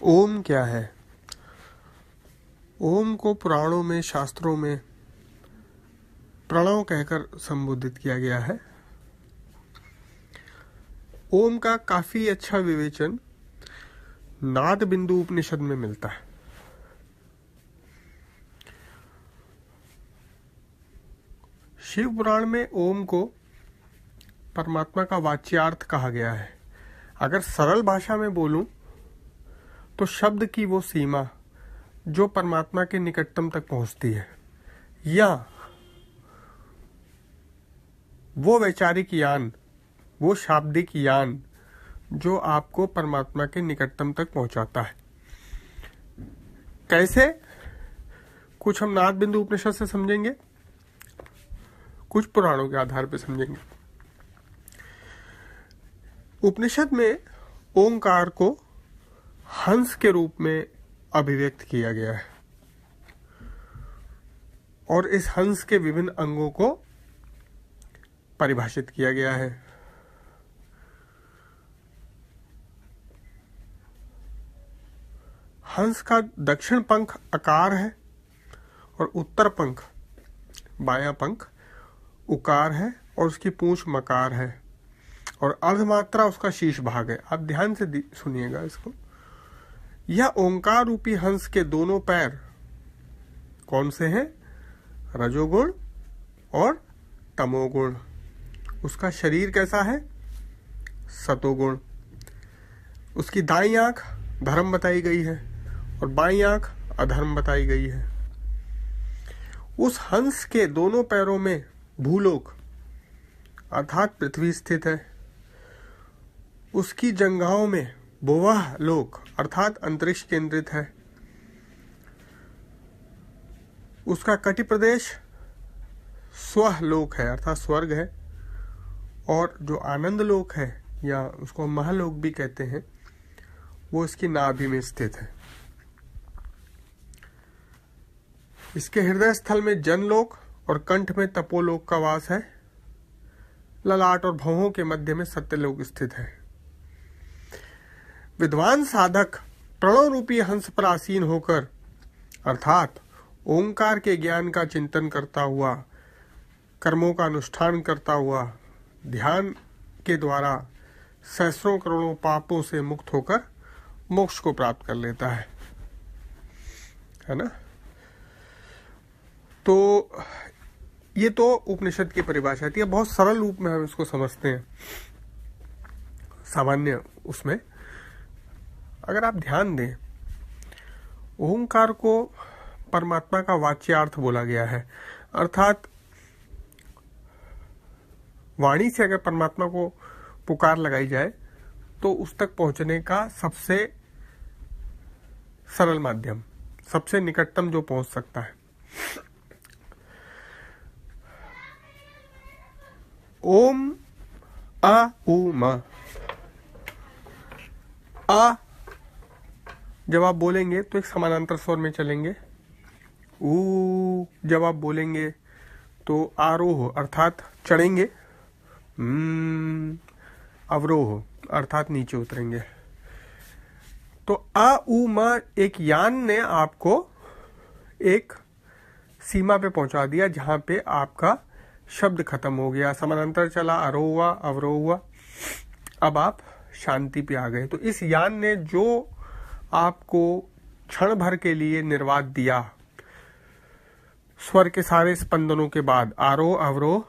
ओम क्या है? ओम को पुराणों में, शास्त्रों में प्रणव कहकर संबोधित किया गया है। ओम का काफी अच्छा विवेचन नाद बिंदु उपनिषद में मिलता है। शिव पुराण में ओम को परमात्मा का वाच्यार्थ कहा गया है। अगर सरल भाषा में बोलूं तो शब्द की वो सीमा जो परमात्मा के निकटतम तक पहुंचती है, या वो वैचारिक यान, वो शाब्दिक यान जो आपको परमात्मा के निकटतम तक पहुंचाता है। कैसे? कुछ हम नाद बिंदु उपनिषद से समझेंगे, कुछ पुराणों के आधार पर समझेंगे। उपनिषद में ओंकार को हंस के रूप में अभिव्यक्त किया गया है और इस हंस के विभिन्न अंगों को परिभाषित किया गया है। हंस का दक्षिण पंख आकार है और उत्तर पंख, बायां पंख उकार है और उसकी पूंछ मकार है और अर्धमात्रा उसका शीर्ष भाग है। आप ध्यान से सुनिएगा इसको। यह ओंकार रूपी हंस के दोनों पैर कौन से हैं? रजोगुण और तमोगुण। उसका शरीर कैसा है? सतोगुण। उसकी दाईं आंख धर्म बताई गई है और बाईं आंख अधर्म बताई गई है। उस हंस के दोनों पैरों में भूलोक अर्थात पृथ्वी स्थित है। उसकी जंघाओं में भुवः लोक अर्थात अंतरिक्ष केंद्रित है। उसका कटि प्रदेश स्वह लोक है अर्थात स्वर्ग है, और जो आनंद लोक है या उसको महलोक भी कहते हैं, वो इसकी नाभि में स्थित है। इसके हृदय स्थल में जनलोक और कंठ में तपोलोक का वास है। ललाट और भौहों के मध्य में सत्यलोक स्थित है। विद्वान साधक प्रणव रूपी हंस पर आसीन होकर अर्थात ओंकार के ज्ञान का चिंतन करता हुआ, कर्मों का अनुष्ठान करता हुआ, ध्यान के द्वारा सहस्रों करोड़ों पापों से मुक्त होकर मोक्ष को प्राप्त कर लेता है ना। तो ये तो उपनिषद की परिभाषा थी। बहुत सरल रूप में हम इसको समझते हैं सामान्य उसमें। अगर आप ध्यान दें, ओंकार को परमात्मा का वाच्यार्थ बोला गया है, अर्थात वाणी से अगर परमात्मा को पुकार लगाई जाए तो उस तक पहुंचने का सबसे सरल माध्यम, सबसे निकटतम जो पहुंच सकता है। ओम आ उ म। आ जब आप बोलेंगे तो एक समानांतर स्वर में चलेंगे। ऊ जब आप बोलेंगे तो आरोह अर्थात चढ़ेंगे। अवरोह अर्थात नीचे उतरेंगे। तो आ उ म एक यान ने आपको एक सीमा पे पहुंचा दिया जहां पे आपका शब्द खत्म हो गया, समानांतर चला, आरोह हुआ, अवरोह हुआ, अब आप शांति पे आ गए। तो इस यान ने जो आपको क्षण भर के लिए निर्वात दिया, स्वर के सारे स्पंदनों के बाद, आरोह अवरोह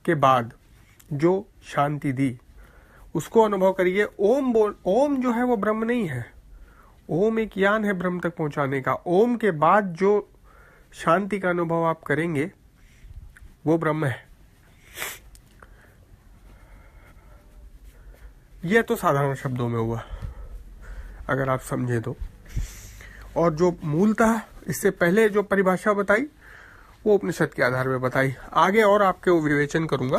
के बाद जो शांति दी, उसको अनुभव करिए। ओम जो है वो ब्रह्म नहीं है। ओम एक यान है ब्रह्म तक पहुंचाने का। ओम के बाद जो शांति का अनुभव आप करेंगे वो ब्रह्म है। यह तो साधारण शब्दों में हुआ अगर आप समझे तो। और जो मूलतः इससे पहले जो परिभाषा बताई वो उपनिषद के आधार पर बताई। आगे और आपके वो विवेचन करूंगा।